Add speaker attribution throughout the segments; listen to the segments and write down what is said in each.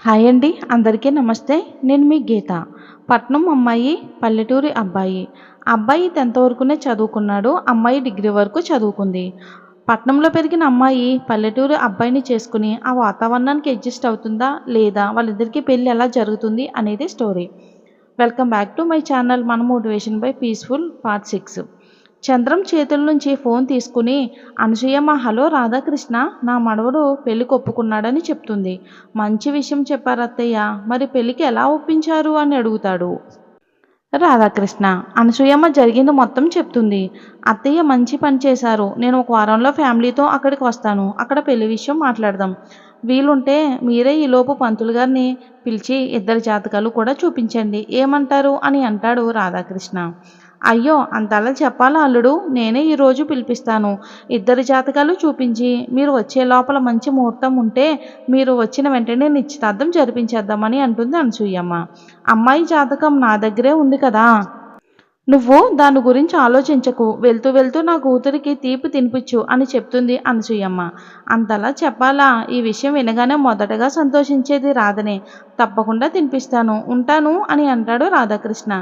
Speaker 1: Hi అండి, అందరికీ నమస్తే. నేను మీ గీత. పట్నం అమ్మాయి, పల్లెటూరి అబ్బాయి. అబ్బాయి 10th వరకునే చదువుకున్నాడు. అమ్మాయి డిగ్రీ వరకు చదువుకుంది. పట్నంలో పెరిగిన అమ్మాయి పల్లెటూరు అబ్బాయిని చేసుకుని ఆ వాతావరణానికి అడ్జస్ట్ అవుతుందా లేదా, వాళ్ళిద్దరికీ పెళ్ళి ఎలా జరుగుతుంది అనేది story. Welcome back to my channel మన motivation by peaceful part 6. Chandram చేతుల నుంచి ఫోన్ తీసుకుని అనసూయమ్మ, హలో రాధాకృష్ణ, నా మనవడు పెళ్లికి ఒప్పుకున్నాడని చెప్తుంది. మంచి విషయం చెప్పారు అత్తయ్య, మరి పెళ్లికి ఎలా ఒప్పించారు అని అడుగుతాడు రాధాకృష్ణ. అనసూయమ్మ జరిగింది మొత్తం చెప్తుంది. అత్తయ్య మంచి పని చేశారు. నేను ఒక వారంలో ఫ్యామిలీతో అక్కడికి వస్తాను. అక్కడ పెళ్లి విషయం మాట్లాడదాం. వీలుంటే మీరే ఈలోపు పంతులు గారిని పిలిచి ఇద్దరి జాతకాలు కూడా చూపించండి, ఏమంటారు అని అంటాడు రాధాకృష్ణ. అయ్యో, అంతలా చెప్పాలా అల్లుడు, నేనే ఈరోజు పిలిపిస్తాను. ఇద్దరి జాతకాలు చూపించి మీరు వచ్చే లోపల మంచి ముహూర్తం ఉంటే మీరు వచ్చిన వెంటనే నిశ్చితార్థం జరిపించేద్దామని అంటుంది అనసూయమ్మ. అమ్మాయి జాతకం నా దగ్గరే ఉంది కదా, నువ్వు దాని గురించి ఆలోచించకు. వెళ్తూ వెళ్తూ నా కూతురికి తీపి తినిపించు అని చెప్తుంది అనసూయమ్మ. అంతలా చెప్పాలా? ఈ విషయం వినగానే మొదటగా సంతోషించేది రాధనే. తప్పకుండా తినిపిస్తాను, ఉంటాను అని అంటాడు రాధాకృష్ణ.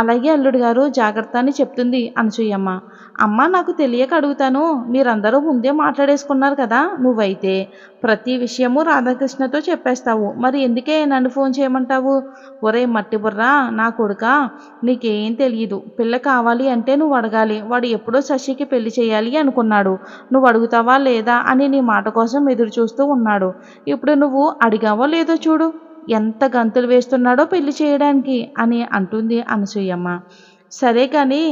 Speaker 1: అలాగే అల్లుడు గారు, జాగ్రత్త అని చెప్తుంది అనసూయమ్మ. అమ్మ, నాకు తెలియక అడుగుతాను, మీరందరూ ముందే మాట్లాడేసుకున్నారు కదా, నువ్వైతే ప్రతి విషయము రాధాకృష్ణతో చెప్పేస్తావు, మరి ఎందుకే నన్ను ఫోన్ చేయమంటావు? ఒరే మట్టి బుర్రా నా కొడుకా, నీకేం తెలియదు. పిల్ల కావాలి అంటే నువ్వు అడగాలి. వాడు ఎప్పుడో శశికి పెళ్లి చేయాలి అనుకున్నాడు. నువ్వు అడుగుతావా లేదా అని నీ మాట కోసం ఎదురు చూస్తూ ఉన్నాడు. ఇప్పుడు నువ్వు అడిగావో లేదో చూడు, ఎంత గంతులు వేస్తున్నాడో పెళ్లి చేయడానికి అని అంటుంది అనసూయమ్మ. సరే కానీ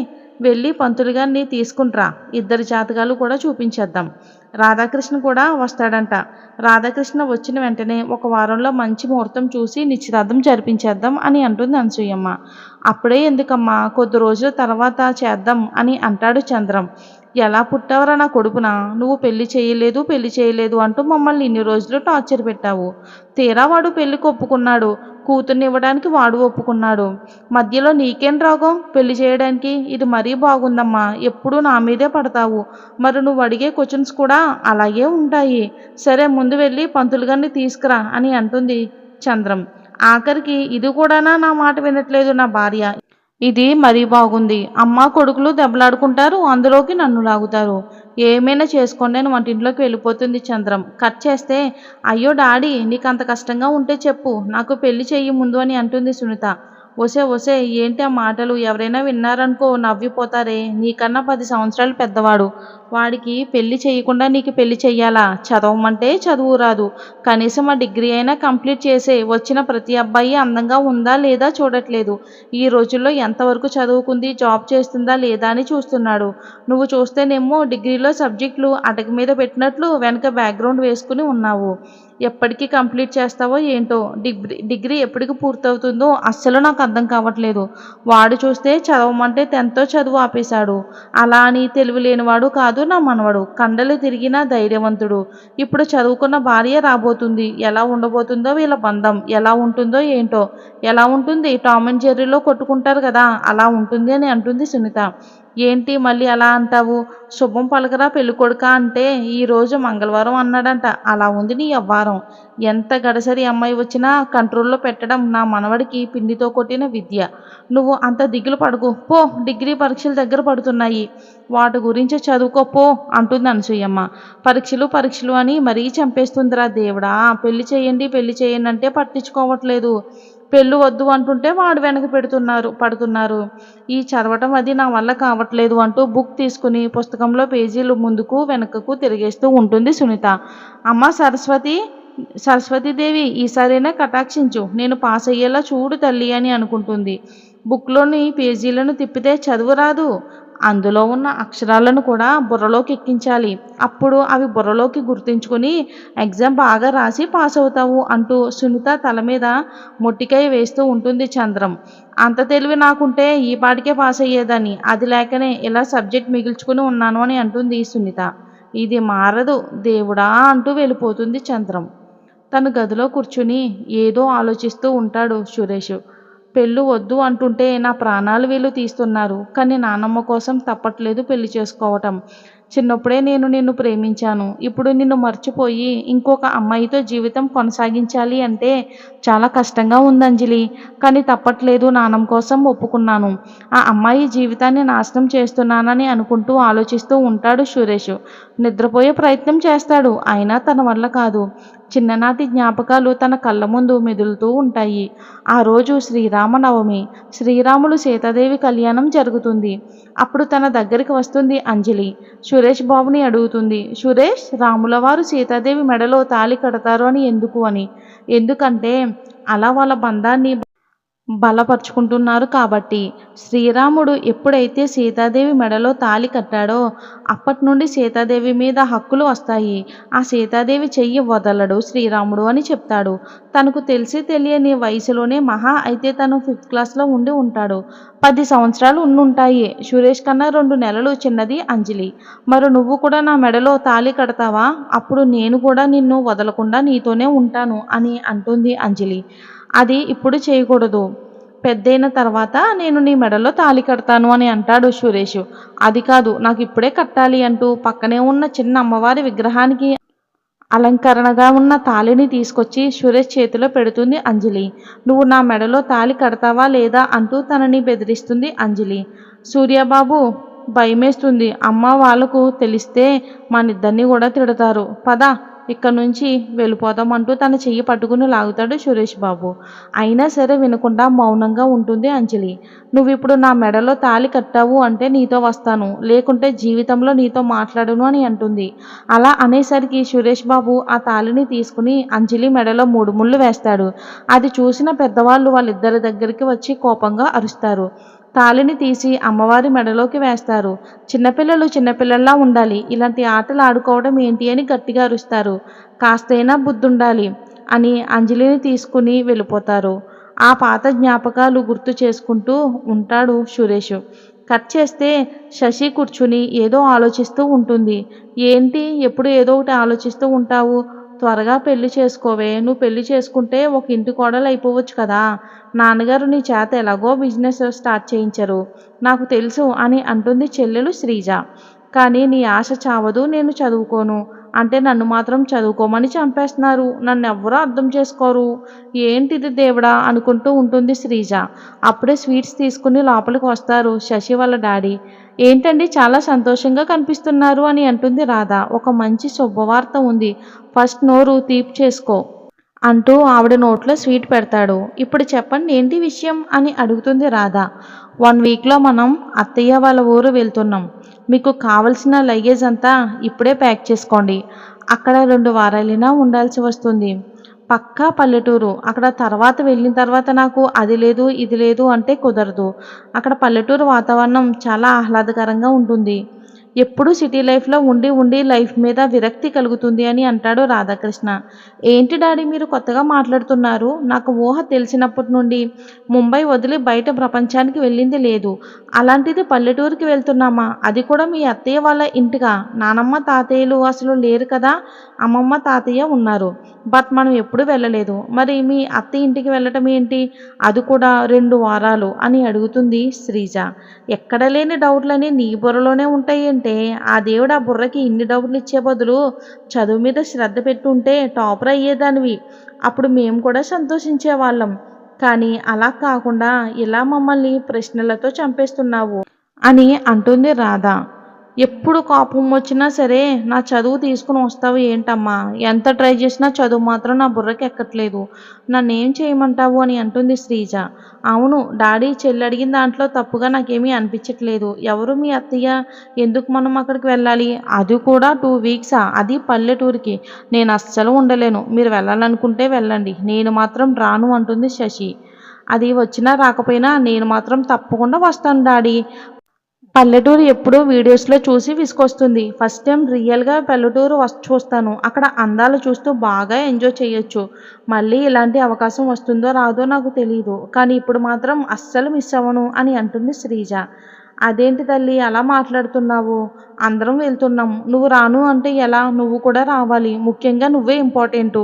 Speaker 1: వెళ్ళి పంతులు గారిని తీసుకుంట్రా, ఇద్దరి జాతకాలు కూడా చూపించేద్దాం. రాధాకృష్ణ కూడా వస్తాడంట. రాధాకృష్ణ వచ్చిన వెంటనే ఒక వారంలో మంచి ముహూర్తం చూసి నిశ్చితార్థం జరిపించేద్దాం అని అంటుంది అనసూయమ్మ. అప్పుడే ఎందుకమ్మా, కొద్ది రోజుల తర్వాత చేద్దాం అని అంటాడు చంద్రం. ఎలా పుట్టావరా నా కొడుకునా, నువ్వు పెళ్లి చేయలేదు పెళ్లి చేయలేదు అంటూ మమ్మల్ని ఇన్ని రోజులు టార్చర్ పెట్టావు. తీరా వాడు పెళ్లికి ఒప్పుకున్నాడు. కూతుర్ని ఇవ్వడానికి వాడు ఒప్పుకున్నాడు. మధ్యలో నీకేం రాగం పెళ్లి చేయడానికి? ఇది మరీ బాగుందమ్మా, ఎప్పుడూ నా మీదే పడతావు. మరి నువ్వు అడిగే క్వశ్చన్స్ కూడా అలాగే ఉంటాయి. సరే, ముందు వెళ్ళి పంతులు గారిని తీసుకురా అని అంటుంది చంద్రం. ఆఖరికి ఇది కూడానా నా మాట వినట్లేదు నా భార్య, ఇది మరీ బాగుంది. అమ్మ కొడుకులు దెబ్బలాడుకుంటారు, అందులోకి నన్ను లాగుతారు. ఏమైనా చేసుకోండి అని వంటింట్లోకి వెళ్ళిపోతుంది చంద్రం. కట్ చేస్తే, అయ్యో డాడీ, నీకు అంత కష్టంగా ఉంటే చెప్పు, నాకు పెళ్లి చెయ్యి ముందు అని అంటుంది సునీత. ఒసే ఒసే, ఏంటి ఆ మాటలు? ఎవరైనా విన్నారనుకో నవ్విపోతారే. నీకన్నా 10 సంవత్సరాలు పెద్దవాడు. వాడికి పెళ్లి చేయకుండా నీకు పెళ్లి చెయ్యాలా? చదవమంటే చదువు రాదు. కనీసం ఆ డిగ్రీ అయినా కంప్లీట్ చేసే. వచ్చిన ప్రతి అబ్బాయి అందంగా ఉందా లేదా చూడట్లేదు. ఈ రోజుల్లో ఎంతవరకు చదువుకుంది, జాబ్ చేస్తుందా లేదా అని చూస్తున్నాడు. నువ్వు చూస్తేనేమో డిగ్రీలో సబ్జెక్టులు అటక మీద పెట్టినట్లు వెనక బ్యాక్గ్రౌండ్ వేసుకుని ఉన్నావు. ఎప్పటికీ కంప్లీట్ చేస్తావో ఏంటో. డిగ్రీ ఎప్పటికి పూర్తవుతుందో అస్సలు నాకు అర్థం కావట్లేదు. వాడు చూస్తే చదవమంటే 10th చదువు ఆపేశాడు. అలా అని తెలివి లేనివాడు కాదు నా మనవడు. కండలు తిరిగిన ధైర్యవంతుడు. ఇప్పుడు చదువుకున్న భార్య రాబోతుంది. ఎలా ఉండబోతుందో వీళ్ళ బంధం, ఎలా ఉంటుందో ఏంటో. ఎలా ఉంటుంది? టామ్ అండ్ జెర్రీలో కొట్టుకుంటారు కదా, అలా ఉంటుంది అని అంటుంది సునీత. ఏంటి మళ్ళీ అలా అంటావు? శుభం పలకరా పెళ్ళికొడుక అంటే ఈరోజు మంగళవారం అన్నాడంట. అలా ఉంది నీ యవ్వారం. ఎంత గడసరి అమ్మాయి వచ్చినా కంట్రోల్లో పెట్టడం నా మనవడికి పిండితో కొట్టిన విద్య. నువ్వు అంత దిగులు పడకు పో, డిగ్రీ పరీక్షలు దగ్గర పడుతున్నాయి, వాటి గురించి చదువుకో పో అంటుంది అనసూయమ్మ. పరీక్షలు పరీక్షలు అని మరీ చంపేస్తుందిరా దేవుడా. పెళ్లి చేయండి అంటే పట్టించుకోవట్లేదు. పెళ్ళి వద్దు అంటుంటే వాడు వెనక పడుతున్నారు. ఈ చదవటం అది నా వల్ల కావట్లేదు అంటూ బుక్ తీసుకుని పుస్తకంలో పేజీలు ముందుకు వెనకకు తిరిగేస్తూ ఉంటుంది సునీత. అమ్మ సరస్వతీదేవి, ఈసారైనా కటాక్షించు, నేను పాస్ అయ్యేలా చూడు తల్లి అని అనుకుంటుంది. బుక్లోని పేజీలను తిప్పితే చదువు రాదు. అందులో ఉన్న అక్షరాలను కూడా బుర్రలోకి ఎక్కించాలి. అప్పుడు అవి బుర్రలోకి గుర్తుంచుకొని ఎగ్జామ్ బాగా రాసి పాస్ అవుతావు అంటూ సునీత తల మీద మొట్టికాయ వేస్తూ ఉంటుంది చంద్రం. అంత తెలివి నాకుంటే ఈ పాటికే పాస్ అయ్యేదాన్ని, అది లేకనే ఇలా సబ్జెక్ట్ మిగిల్చుకుని ఉన్నాను అని అంటుంది సునీత. ఇది మారదు దేవుడా అంటూ వెళ్ళిపోతుంది చంద్రం. తన గదిలో కూర్చుని ఏదో ఆలోచిస్తూ ఉంటాడు సురేష్. పెళ్ళి వద్దు అంటుంటే నా ప్రాణాలు వీళ్ళు తీస్తున్నారు, కానీ నానమ్మ కోసం తప్పట్లేదు పెళ్లి చేసుకోవటం. చిన్నప్పుడే నేను నిన్ను ప్రేమించాను. ఇప్పుడు నిన్ను మర్చిపోయి ఇంకొక అమ్మాయితో జీవితం కొనసాగించాలి అంటే చాలా కష్టంగా ఉంది అంజలి. కానీ తప్పట్లేదు, నాన్నమ్మ కోసం ఒప్పుకున్నాను. ఆ అమ్మాయి జీవితాన్ని నాశనం చేస్తున్నానని అనుకుంటూ ఆలోచిస్తూ ఉంటాడు సురేష్. నిద్రపోయే ప్రయత్నం చేస్తాడు. అయినా తన వల్ల కాదు. చిన్ననాటి జ్ఞాపకాలు తన కళ్ళ ముందు మెదులుతూ ఉంటాయి. ఆ రోజు శ్రీరామనవమి. శ్రీరాములు సీతాదేవి కళ్యాణం జరుగుతుంది. అప్పుడు తన దగ్గరికి వస్తుంది అంజలి. సురేష్ బాబుని అడుగుతుంది. సురేష్, రాములవారు సీతాదేవి మెడలో తాళి కడతారు అని ఎందుకు అని. ఎందుకంటే అలా వాళ్ళ బంధాన్ని బలపరుచుకుంటున్నారు కాబట్టి. శ్రీరాముడు ఎప్పుడైతే సీతాదేవి మెడలో తాళి కట్టాడో అప్పటి నుండి సీతాదేవి మీద హక్కులు వస్తాయి. ఆ సీతాదేవి చెయ్యి వదలడు శ్రీరాముడు అని చెప్తాడు. తనకు తెలిసి తెలియని వయసులోనే మహా అయితే తను 5th క్లాస్లో ఉండి ఉంటాడు. 10 సంవత్సరాలు ఉండుంటాయి. సురేష్ కన్నా 2 నెలలు చిన్నది అంజలి. మరి నువ్వు కూడా నా మెడలో తాళి కడతావా? అప్పుడు నేను కూడా నిన్ను వదలకుండా నీతోనే ఉంటాను అని అంటుంది అంజలి. అది ఇప్పుడు చేయకూడదు. పెద్దయిన తర్వాత నేను నీ మెడలో తాళి కడతాను అని అంటాడు సురేష్. అది కాదు, నాకు ఇప్పుడే కట్టాలి అంటూ పక్కనే ఉన్న చిన్న అమ్మవారి విగ్రహానికి అలంకరణగా ఉన్న తాళిని తీసుకొచ్చి సురేష్ చేతిలో పెడుతుంది అంజలి. నువ్వు నా మెడలో తాళి కడతావా లేదా అంటూ తనని బెదిరిస్తుంది అంజలి. సూర్యబాబు, భయమేస్తుంది. అమ్మ వాళ్ళకు తెలిస్తే మనిద్దరిని కూడా తిడతారు. పద, ఇక్కడ నుంచి వెళ్ళిపోదాం అంటూ తన చెయ్యి పట్టుకుని లాగుతాడు సురేష్ బాబు. అయినా సరే వినకుండా మౌనంగా ఉంటుంది అంజలి. నువ్విప్పుడు నా మెడలో తాళి కట్టావు అంటే నీతో వస్తాను, లేకుంటే జీవితంలో నీతో మాట్లాడను అని అంటుంది. అలా అనేసరికి సురేష్ బాబు ఆ తాళిని తీసుకుని అంజలి మెడలో 3 ముళ్ళు వేస్తాడు. అది చూసిన పెద్దవాళ్ళు వాళ్ళిద్దరి దగ్గరికి వచ్చి కోపంగా అరుస్తారు. తాళిని తీసి అమ్మవారి మెడలోకి వేస్తారు. చిన్నపిల్లలు చిన్నపిల్లల్లా ఉండాలి, ఇలాంటి ఆటలు ఆడుకోవడం ఏంటి అని గట్టిగా అరుస్తారు. కాస్తైనా బుద్ధుండాలి అని అంజలిని తీసుకుని వెళ్ళిపోతారు. ఆ పాత జ్ఞాపకాలు గుర్తు చేసుకుంటూ ఉంటాడు సురేష్. కట్ చేస్తే శశి కూర్చుని ఏదో ఆలోచిస్తూ ఉంటుంది. ఏంటి ఎప్పుడు ఏదో ఒకటి ఆలోచిస్తూ ఉంటావు? త్వరగా పెళ్లి చేసుకోవే. నువ్వు పెళ్లి చేసుకుంటే ఒక ఇంటి కోడలు అయిపోవచ్చు కదా. నాన్నగారు నీ చేత ఎలాగో బిజినెస్ స్టార్ట్ చేయించరు, నాకు తెలుసు అని అంటుంది చెల్లెలు శ్రీజ. కానీ నీ ఆశ చావదు. నేను చదువుకోను అంటే నన్ను మాత్రం చదువుకోమని చంపేస్తున్నారు. నన్ను ఎవ్వరూ అర్థం చేసుకోరు. ఏంటిది దేవుడా అనుకుంటూ ఉంటుంది శ్రీజ. అప్పుడే స్వీట్స్ తీసుకుని లోపలికి వస్తారు శశి వాళ్ళ డాడీ. ఏంటండి చాలా సంతోషంగా కనిపిస్తున్నారు అని అంటుంది రాధ. ఒక మంచి శుభవార్త ఉంది, ఫస్ట్ నోరు తీపి చేసుకో అంటూ ఆవిడ నోట్లో స్వీట్ పెడతాడు. ఇప్పుడు చెప్పండి ఏంటి విషయం అని అడుగుతుంది రాధ. 1 వీక్లో మనం అత్తయ్య వాళ్ళ ఊరు వెళ్తున్నాం. మీకు కావలసిన లగేజ్ అంతా ఇప్పుడే ప్యాక్ చేసుకోండి. అక్కడ 2 వారాలైనా ఉండాల్సి వస్తుంది. పక్కా పల్లెటూరు. అక్కడ తర్వాత వెళ్ళిన తర్వాత నాకు అది లేదు ఇది లేదు అంటే కుదరదు. అక్కడ పల్లెటూరు వాతావరణం చాలా ఆహ్లాదకరంగా ఉంటుంది. ఎప్పుడూ సిటీ లైఫ్లో ఉండి ఉండి లైఫ్ మీద విరక్తి కలుగుతుంది అని అంటాడు రాధాకృష్ణ. ఏంటి డాడీ మీరు కొత్తగా మాట్లాడుతున్నారు? నాకు ఊహ తెలిసినప్పటి నుండి ముంబై వదిలి బయట ప్రపంచానికి వెళ్ళింది లేదు. అలాంటిది పల్లెటూరుకి వెళ్తున్నామా? అది కూడా మీ అత్తయ్య వాళ్ళ ఇంటిగా? నానమ్మ తాతయ్యలు అసలు లేరు కదా. అమ్మమ్మ తాతయ్య ఉన్నారు, బట్ మనం ఎప్పుడు వెళ్ళలేదు. మరి మీ అత్తయ్య ఇంటికి వెళ్ళటం ఏంటి, అది కూడా 2 వారాలు అని అడుగుతుంది శ్రీజ. ఎక్కడ లేని డౌట్లని నీ బుర్రలోనే ఉంటాయేంటే? ఆ దేవుడు ఆ బుర్రకి ఇన్ని డౌట్లు ఇచ్చే బదులు చదువు మీద శ్రద్ధ పెట్టుంటే టాపర్ అయ్యేదానివి. అప్పుడు మేము కూడా సంతోషించేవాళ్ళం. కానీ అలా కాకుండా ఇలా మమ్మల్ని ప్రశ్నలతో చంపేస్తున్నావు అని అంటుంది రాధ. ఎప్పుడు కోపం వచ్చినా సరే నా చదువు తీసుకుని వస్తావు ఏంటమ్మా? ఎంత ట్రై చేసినా చదువు మాత్రం నా బుర్రకి ఎక్కట్లేదు. నన్నేం చేయమంటావు అని అంటుంది శ్రీజ. అవును, డాడీ చెల్లి అడిగిన దాంట్లో తప్పుగా నాకేమీ అనిపించట్లేదు. ఎవరు మీ అత్తయ్య? ఎందుకు మనం అక్కడికి వెళ్ళాలి? అది కూడా 2 వీక్సా? అది పల్లెటూరికి. నేను అస్సలు ఉండలేను. మీరు వెళ్ళాలనుకుంటే వెళ్ళండి, నేను మాత్రం రాను అంటుంది శశి. అది వచ్చినా రాకపోయినా నేను మాత్రం తప్పకుండా వస్తాను డాడీ. పల్లెటూరు ఎప్పుడూ వీడియోస్లో చూసి విసుకొస్తుంది. ఫస్ట్ టైం రియల్గా పల్లెటూరు చూస్తాను. అక్కడ అందాలు చూస్తూ బాగా ఎంజాయ్ చేయొచ్చు. మళ్ళీ ఇలాంటి అవకాశం వస్తుందో రాదో నాకు తెలియదు. కానీ ఇప్పుడు మాత్రం అస్సలు మిస్ అవ్వను అని అంటుంది శ్రీజ. అదేంటి తల్లి అలా మాట్లాడుతున్నావు? అందరం వెళ్తున్నాం, నువ్వు రాను అంటే ఎలా? నువ్వు కూడా రావాలి. ముఖ్యంగా నువ్వే ఇంపార్టెంటు.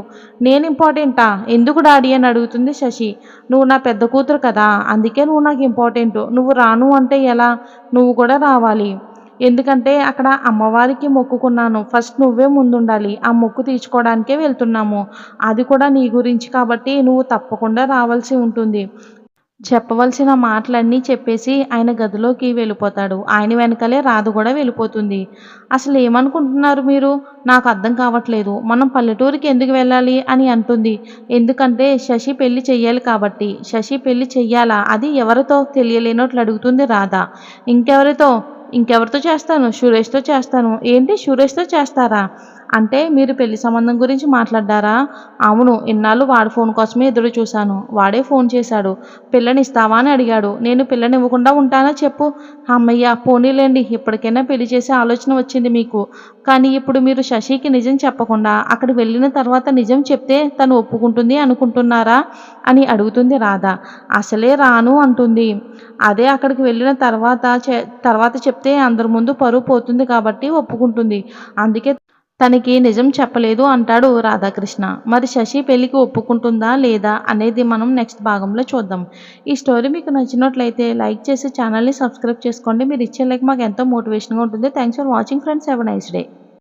Speaker 1: నేను ఇంపార్టెంటా? ఎందుకు డాడీ అని అడుగుతుంది శశి. నువ్వు నా పెద్ద కూతురు కదా, అందుకే నువ్వు నాకు ఇంపార్టెంటు. నువ్వు రాను అంటే ఎలా? నువ్వు కూడా రావాలి. ఎందుకంటే అక్కడ అమ్మవారికి మొక్కుకున్నాను. ఫస్ట్ నువ్వే ముందుండాలి. ఆ మొక్కు తీర్చుకోవడానికే వెళ్తున్నాము. అది కూడా నీ గురించి కాబట్టి నువ్వు తప్పకుండా రావాల్సి ఉంటుంది. చెప్పవలసిన మాటలన్నీ చెప్పేసి ఆయన గదిలోకి వెళ్ళిపోతాడు. ఆయన వెనకాలే రాధ కూడా వెళ్ళిపోతుంది. "అసలేమనుకుంటున్నారు మీరు? నాకు అర్థం కావట్లేదు. మనం పల్లెటూరికి ఎందుకు వెళ్ళాలి?" అని అంటుంది. "ఎందుకంటే శశి పెళ్లి చెయ్యాలి కాబట్టి." "శశి పెళ్లి చెయ్యాలా? అది ఎవరితో?" తెలియలేనట్లు అడుగుతుంది రాధ. "ఇంకెవరితో? ఇంకెవరితో చేస్తాను? సురేష్‌తో చేస్తాను." "ఏంటి సురేష్‌తో చేస్తారా? అంటే మీరు పెళ్లి సంబంధం గురించి మాట్లాడ్డారా?" "అవును. ఇన్నాళ్ళు వాడి ఫోన్ కోసమే ఎదురు చూశాను. వాడే ఫోన్ చేశాడు. పిల్లనిస్తావా అని అడిగాడు. నేను పిల్లనివ్వకుండా ఉంటానా చెప్పు? హమ్మయ్య! పోనీలెండి ఇప్పటికైనా పెళ్లి చేసే ఆలోచన వచ్చింది మీకు. కానీ ఇప్పుడు మీరు శశికి నిజం చెప్పకుండా అక్కడికి వెళ్ళిన తర్వాత నిజం చెప్తే తను ఒప్పుకుంటుంది అనుకుంటున్నారా?" అని అడుగుతుంది రాధ. "అసలే రాను" అంటుంది. అదే అక్కడికి వెళ్ళిన తర్వాత చెప్తే అందరి ముందు పరువు పోతుంది కాబట్టి ఒప్పుకుంటుంది. అందుకే తనకి నిజం చెప్పలేదు అంటాడు రాధాకృష్ణ. మరి శశి పెళ్ళికి ఒప్పుకుంటుందా లేదా అనేది మనం నెక్స్ట్ భాగంలో చూద్దాం. ఈ స్టోరీ మీకు నచ్చినట్లయితే లైక్ చేసి ఛానల్‌ని సబ్స్క్రైబ్ చేసుకోండి. మీరు ఇచ్చే లైక్ మాకు ఎంతో మోటివేషన్‌గా ఉంటుంది. Thanks for watching friends. Have a nice day.